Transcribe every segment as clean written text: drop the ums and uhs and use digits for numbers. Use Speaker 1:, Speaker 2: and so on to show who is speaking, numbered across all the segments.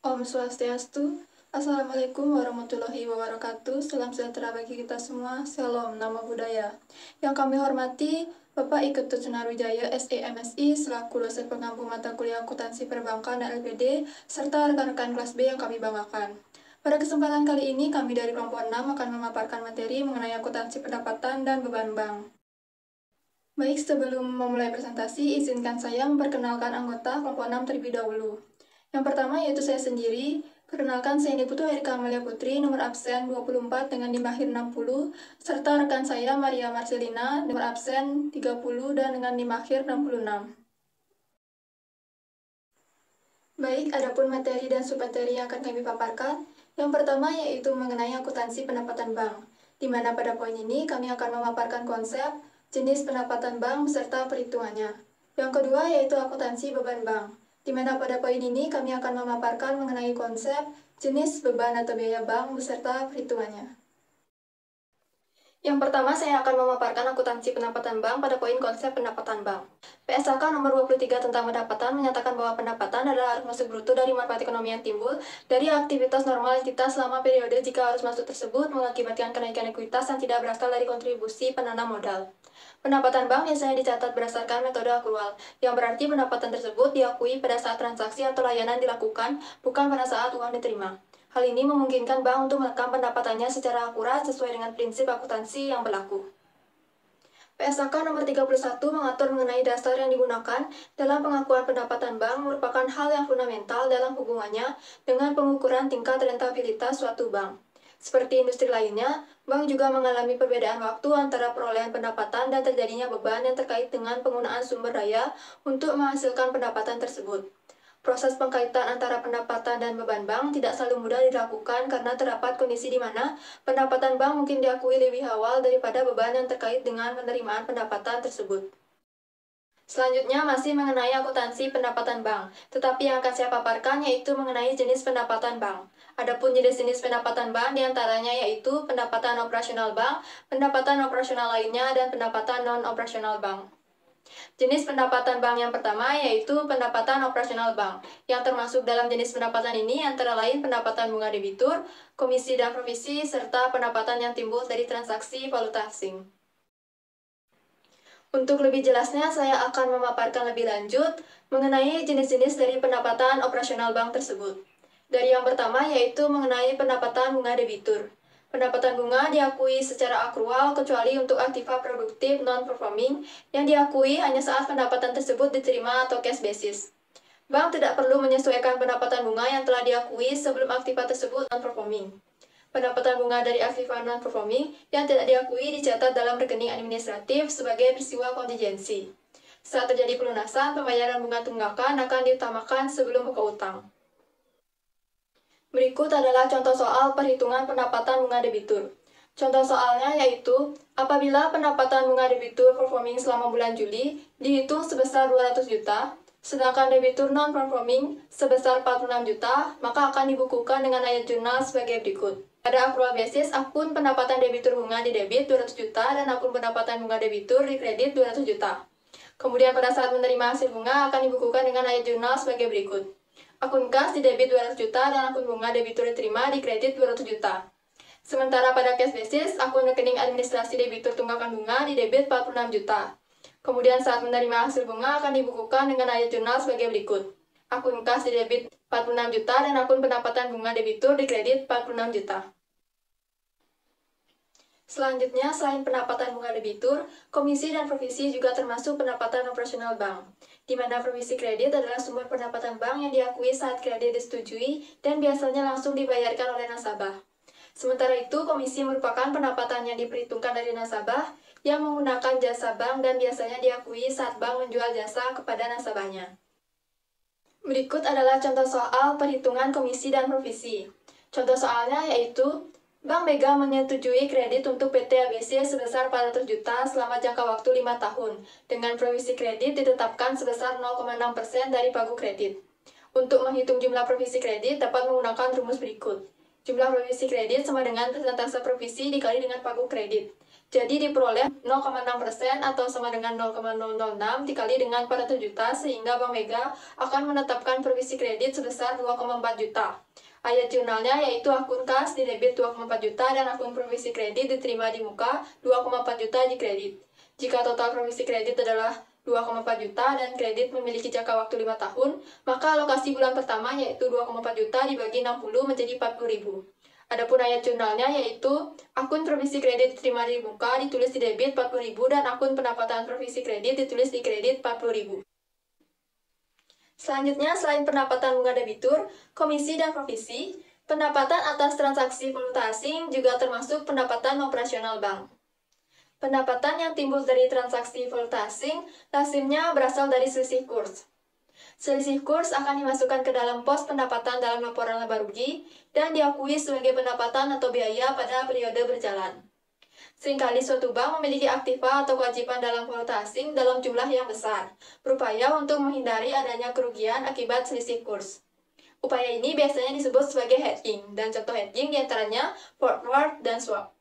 Speaker 1: Om Swastiastu, Assalamualaikum warahmatullahi wabarakatuh, salam sejahtera bagi kita semua, Shalom, Namo Buddhaya. Yang kami hormati, Bapak Iketut Sunarwijaya, SEMSI, selaku dosen pengampu mata kuliah akuntansi perbankan dan LPD, serta rekan-rekan kelas B yang kami banggakan. Pada kesempatan kali ini, kami dari kelompok 6 akan memaparkan materi mengenai akuntansi pendapatan dan beban bank. Baik, sebelum memulai presentasi, izinkan saya memperkenalkan anggota kelompok 6 terlebih dahulu. Yang pertama yaitu saya sendiri. Perkenalkan, saya Niputu Erika Amalia Putri, nomor absen 24 dengan di mahir 60, serta rekan saya Maria Marcelina, nomor absen 30 dan dengan di mahir 66. Baik, adapun materi dan submateri yang akan kami paparkan. Yang pertama yaitu mengenai akuntansi pendapatan bank, di mana pada poin ini kami akan memaparkan konsep, jenis pendapatan bank beserta perhitungannya. Yang kedua yaitu akuntansi beban bank, di mana pada poin ini kami akan memaparkan mengenai konsep, jenis beban atau biaya bank beserta perhitungannya. Yang pertama, saya akan memaparkan akuntansi pendapatan bank pada poin konsep pendapatan bank. PSAK nomor 23 tentang pendapatan menyatakan bahwa pendapatan adalah arus masuk bruto dari manfaat ekonomi yang timbul dari aktivitas normal kita selama periode jika arus masuk tersebut mengakibatkan kenaikan ekuitas yang tidak berasal dari kontribusi penanam modal. Pendapatan bank biasanya dicatat berdasarkan metode akrual, yang berarti pendapatan tersebut diakui pada saat transaksi atau layanan dilakukan, bukan pada saat uang diterima. Hal ini memungkinkan bank untuk merekam pendapatannya secara akurat sesuai dengan prinsip akuntansi yang berlaku. PSAK nomor 31 mengatur mengenai dasar yang digunakan dalam pengakuan pendapatan bank merupakan hal yang fundamental dalam hubungannya dengan pengukuran tingkat rentabilitas suatu bank. Seperti industri lainnya, bank juga mengalami perbedaan waktu antara perolehan pendapatan dan terjadinya beban yang terkait dengan penggunaan sumber daya untuk menghasilkan pendapatan tersebut. Proses pengkaitan antara pendapatan dan beban bank tidak selalu mudah dilakukan karena terdapat kondisi di mana pendapatan bank mungkin diakui lebih awal daripada beban yang terkait dengan penerimaan pendapatan tersebut. Selanjutnya masih mengenai akuntansi pendapatan bank, tetapi yang akan saya paparkan yaitu mengenai jenis pendapatan bank. Adapun jenis-jenis pendapatan bank diantaranya yaitu pendapatan operasional bank, pendapatan operasional lainnya, dan pendapatan non-operasional bank. Jenis pendapatan bank yang pertama yaitu pendapatan operasional bank, yang termasuk dalam jenis pendapatan ini antara lain pendapatan bunga debitur, komisi dan provisi, serta pendapatan yang timbul dari transaksi valuta asing. Untuk lebih jelasnya, saya akan memaparkan lebih lanjut mengenai jenis-jenis dari pendapatan operasional bank tersebut. Dari yang pertama yaitu mengenai pendapatan bunga debitur. Pendapatan bunga diakui secara akrual kecuali untuk aktiva produktif non-performing yang diakui hanya saat pendapatan tersebut diterima atau cash basis. Bank tidak perlu menyesuaikan pendapatan bunga yang telah diakui sebelum aktiva tersebut non-performing. Pendapatan bunga dari aktiva non-performing yang tidak diakui dicatat dalam rekening administratif sebagai peristiwa kontingensi. Saat terjadi pelunasan, pembayaran bunga tunggakan akan diutamakan sebelum pokok utang. Berikut adalah contoh soal perhitungan pendapatan bunga debitur. Contoh soalnya yaitu, apabila pendapatan bunga debitur performing selama bulan Juli dihitung sebesar 200 juta, sedangkan debitur non-performing sebesar 46 juta, maka akan dibukukan dengan ayat jurnal sebagai berikut. Pada akrual basis, akun pendapatan debitur bunga didebit 200 juta dan akun pendapatan bunga debitur dikredit 200 juta. Kemudian pada saat menerima hasil bunga akan dibukukan dengan ayat jurnal sebagai berikut. Akun kas didebit 200 juta dan akun bunga debitur diterima dikredit 200 juta. Sementara pada cash basis, akun rekening administrasi debitur tunggakan bunga didebit 46 juta. Kemudian saat menerima hasil bunga akan dibukukan dengan ayat jurnal sebagai berikut. Akun kas didebit 46 juta dan akun pendapatan bunga debitur dikredit 46 juta. Selanjutnya, selain pendapatan bunga debitur, komisi dan provisi juga termasuk pendapatan operasional bank, di mana provisi kredit adalah sumber pendapatan bank yang diakui saat kredit disetujui dan biasanya langsung dibayarkan oleh nasabah. Sementara itu, komisi merupakan pendapatan yang diperhitungkan dari nasabah yang menggunakan jasa bank dan biasanya diakui saat bank menjual jasa kepada nasabahnya. Berikut adalah contoh soal perhitungan komisi dan provisi. Contoh soalnya yaitu, Bank Mega menyetujui kredit untuk PT ABC sebesar 400 juta selama jangka waktu 5 tahun, dengan provisi kredit ditetapkan sebesar 0,6% dari pagu kredit. Untuk menghitung jumlah provisi kredit dapat menggunakan rumus berikut. Jumlah provisi kredit sama dengan persentase provisi dikali dengan pagu kredit. Jadi diperoleh 0,6% atau sama dengan 0,006 dikali dengan 400 juta sehingga Bank Mega akan menetapkan provisi kredit sebesar 2,4 juta. Ayat jurnalnya yaitu akun kas di debit 2,4 juta dan akun provisi kredit diterima di muka 2,4 juta di kredit. Jika total provisi kredit adalah 2,4 juta dan kredit memiliki jangka waktu 5 tahun, maka alokasi bulan pertama yaitu 2,4 juta dibagi 60 menjadi 40.000. Adapun ayat jurnalnya yaitu akun provisi kredit diterima di muka ditulis di debit 40.000 dan akun pendapatan provisi kredit ditulis di kredit 40.000. Selanjutnya, selain pendapatan bunga debitur, komisi dan provisi, pendapatan atas transaksi valuta asing juga termasuk pendapatan operasional bank. Pendapatan yang timbul dari transaksi valuta asing lazimnya berasal dari selisih kurs. Selisih kurs akan dimasukkan ke dalam pos pendapatan dalam laporan laba rugi dan diakui sebagai pendapatan atau biaya pada periode berjalan. Seringkali suatu bank memiliki aktiva atau kewajiban dalam valuta asing dalam jumlah yang besar, berupaya untuk menghindari adanya kerugian akibat selisih kurs. Upaya ini biasanya disebut sebagai hedging, dan contoh hedging diantaranya forward dan swap.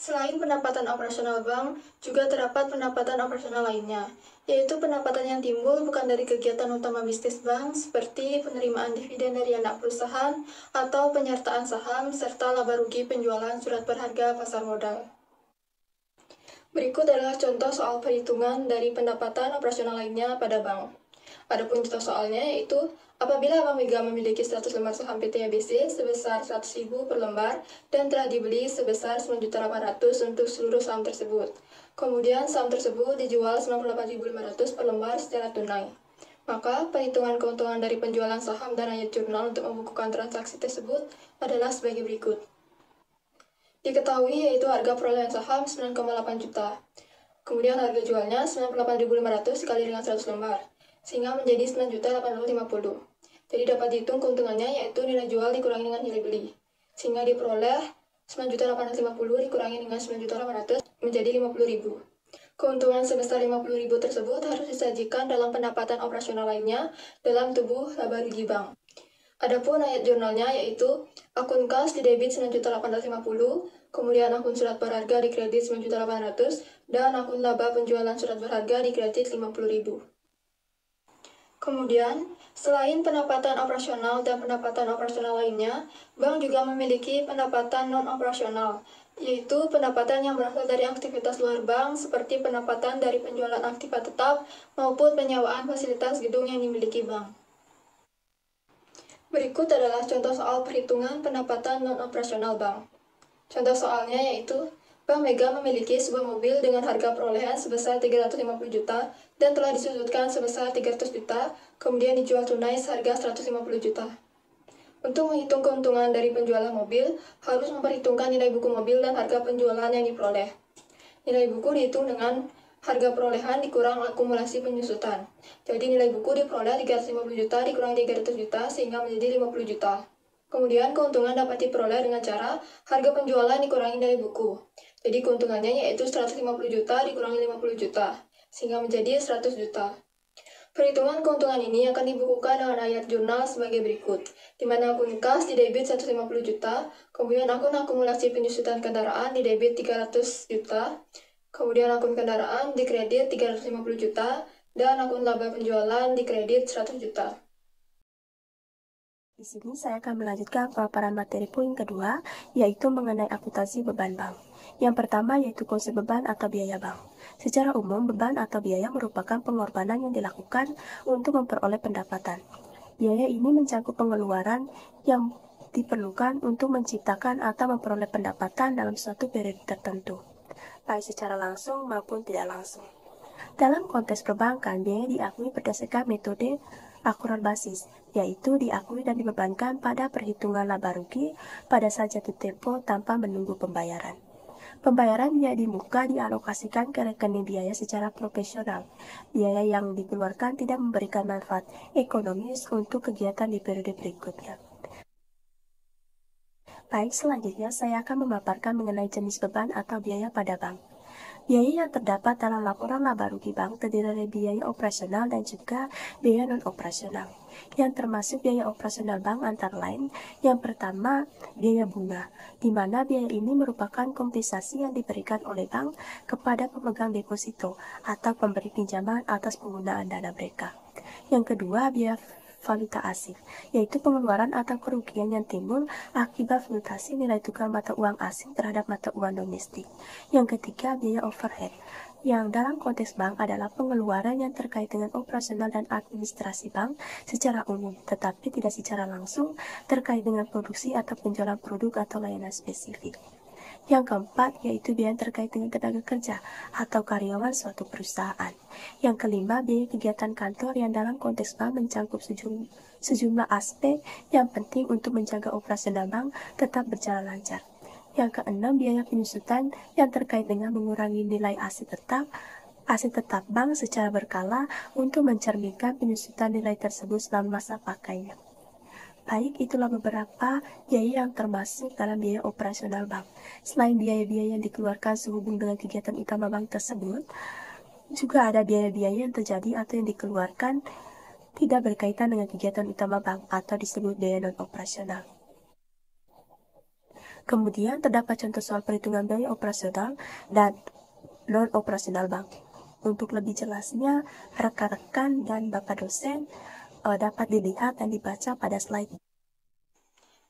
Speaker 1: Selain pendapatan operasional bank, juga terdapat pendapatan operasional lainnya, yaitu pendapatan yang timbul bukan dari kegiatan utama bisnis bank seperti penerimaan dividen dari anak perusahaan atau penyertaan saham serta laba rugi penjualan surat berharga pasar modal. Berikut adalah contoh soal perhitungan dari pendapatan operasional lainnya pada bank. Adapun contoh soalnya yaitu apabila Bank Mega memiliki 100 lembar saham PT ABC sebesar 100.000 per lembar dan telah dibeli sebesar 9.800.000 untuk seluruh saham tersebut. Kemudian saham tersebut dijual 98.500 per lembar secara tunai. Maka perhitungan keuntungan dari penjualan saham dan ayat jurnal untuk membukukan transaksi tersebut adalah sebagai berikut. Diketahui yaitu harga perolehan saham 9,8 juta. Kemudian harga jualnya 98.500 dikali dengan 100 lembar. Sehingga menjadi 9.850. Jadi dapat dihitung keuntungannya yaitu nilai jual dikurangi dengan nilai beli. Sehingga diperoleh 9.850 dikurangi dengan 9.800 menjadi 50.000. Keuntungan sebesar 50.000 tersebut harus disajikan dalam pendapatan operasional lainnya dalam tubuh laba rugi bank. Adapun ayat jurnalnya yaitu akun kas di debit 9.850, kemudian akun surat berharga di kredit 9.800, dan akun laba penjualan surat berharga di kredit 50.000. Kemudian, selain pendapatan operasional dan pendapatan operasional lainnya, bank juga memiliki pendapatan non-operasional, yaitu pendapatan yang berasal dari aktivitas luar bank seperti pendapatan dari penjualan aktiva tetap maupun penyewaan fasilitas gedung yang dimiliki bank. Berikut adalah contoh soal perhitungan pendapatan non-operasional bank. Contoh soalnya yaitu Bank Mega memiliki sebuah mobil dengan harga perolehan sebesar 350 juta dan telah disudutkan sebesar 300 juta, kemudian dijual tunai seharga 150 juta. Untuk menghitung keuntungan dari penjualan mobil, harus memperhitungkan nilai buku mobil dan harga penjualan yang diperoleh. Nilai buku dihitung dengan harga perolehan dikurang akumulasi penyusutan. Jadi nilai buku diperoleh 350 juta dikurangi 300 juta sehingga menjadi 50 juta. Kemudian keuntungan dapat diperoleh dengan cara harga penjualan dikurangi nilai buku. Jadi keuntungannya yaitu 150 juta dikurangi 50 juta, sehingga menjadi 100 juta. Perhitungan keuntungan ini akan dibukukan dengan ayat jurnal sebagai berikut, di mana akun kas di debit 150 juta, kemudian akun akumulasi penyusutan kendaraan di debit 300 juta, kemudian akun kendaraan di kredit 350 juta, dan akun laba penjualan di kredit 100 juta.
Speaker 2: Di sini saya akan melanjutkan pemaparan materi poin kedua, yaitu mengenai akuntansi beban bank. Yang pertama yaitu konsep beban atau biaya bank. Secara umum, beban atau biaya merupakan pengorbanan yang dilakukan untuk memperoleh pendapatan. Biaya ini mencakup pengeluaran yang diperlukan untuk menciptakan atau memperoleh pendapatan dalam suatu periode tertentu, baik secara langsung maupun tidak langsung. Dalam konteks perbankan, biaya diakui berdasarkan metode akurat basis, yaitu diakui dan dibebankan pada perhitungan laba rugi pada saat jatuh tempo tanpa menunggu pembayaran. Pembayaran biaya di muka dialokasikan ke rekening biaya secara profesional. Biaya yang dikeluarkan tidak memberikan manfaat ekonomis untuk kegiatan di periode berikutnya. Baik, selanjutnya saya akan memaparkan mengenai jenis beban atau biaya pada bank. Biaya yang terdapat dalam laporan laba rugi bank terdiri dari biaya operasional dan juga biaya non-operasional. Yang termasuk biaya operasional bank antara lain, yang pertama, biaya bunga, di mana biaya ini merupakan kompensasi yang diberikan oleh bank kepada pemegang deposito atau pemberi pinjaman atas penggunaan dana mereka. Yang kedua, biaya valuta asing, yaitu pengeluaran atau kerugian yang timbul akibat fluktuasi nilai tukar mata uang asing terhadap mata uang domestik. Yang ketiga, biaya overhead, yang dalam konteks bank adalah pengeluaran yang terkait dengan operasional dan administrasi bank secara umum, tetapi tidak secara langsung terkait dengan produksi atau penjualan produk atau layanan spesifik. Yang keempat, yaitu biaya terkait dengan tenaga kerja atau karyawan suatu perusahaan. Yang kelima, biaya kegiatan kantor yang dalam konteks bank mencangkup sejumlah aspek yang penting untuk menjaga operasional bank tetap berjalan lancar. Yang keenam, biaya penyusutan yang terkait dengan mengurangi nilai aset tetap bank secara berkala untuk mencerminkan penyusutan nilai tersebut selama masa pakainya. Baik, itulah beberapa biaya yang termasuk dalam biaya operasional bank. Selain biaya-biaya yang dikeluarkan sehubung dengan kegiatan utama bank tersebut, juga ada biaya-biaya yang terjadi atau yang dikeluarkan tidak berkaitan dengan kegiatan utama bank atau disebut biaya non-operasional. Kemudian terdapat contoh soal perhitungan biaya operasional dan non-operasional bank. Untuk lebih jelasnya, rekan-rekan dan Bapak dosen dapat dilihat dan dibaca pada slide.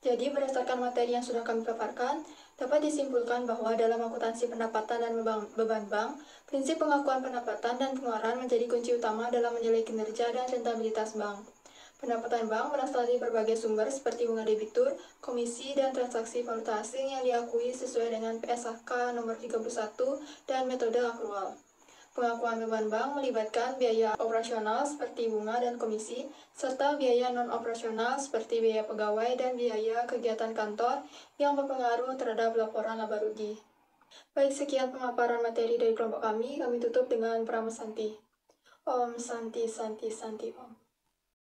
Speaker 1: Jadi, berdasarkan materi yang sudah kami paparkan, dapat disimpulkan bahwa dalam akuntansi pendapatan dan beban bank, prinsip pengakuan pendapatan dan pengeluaran menjadi kunci utama dalam menilai kinerja dan rentabilitas bank. Pendapatan bank berasal dari berbagai sumber seperti bunga debitur, komisi, dan transaksi valuta asing yang diakui sesuai dengan PSAK nomor 31 dan metode akrual. Pengakuan beban bank melibatkan biaya operasional seperti bunga dan komisi, serta biaya non-operasional seperti biaya pegawai dan biaya kegiatan kantor yang berpengaruh terhadap laporan laba rugi. Baik, sekian pemaparan materi dari kelompok kami tutup dengan Prama Santi. Om Santi Santi Santi Om.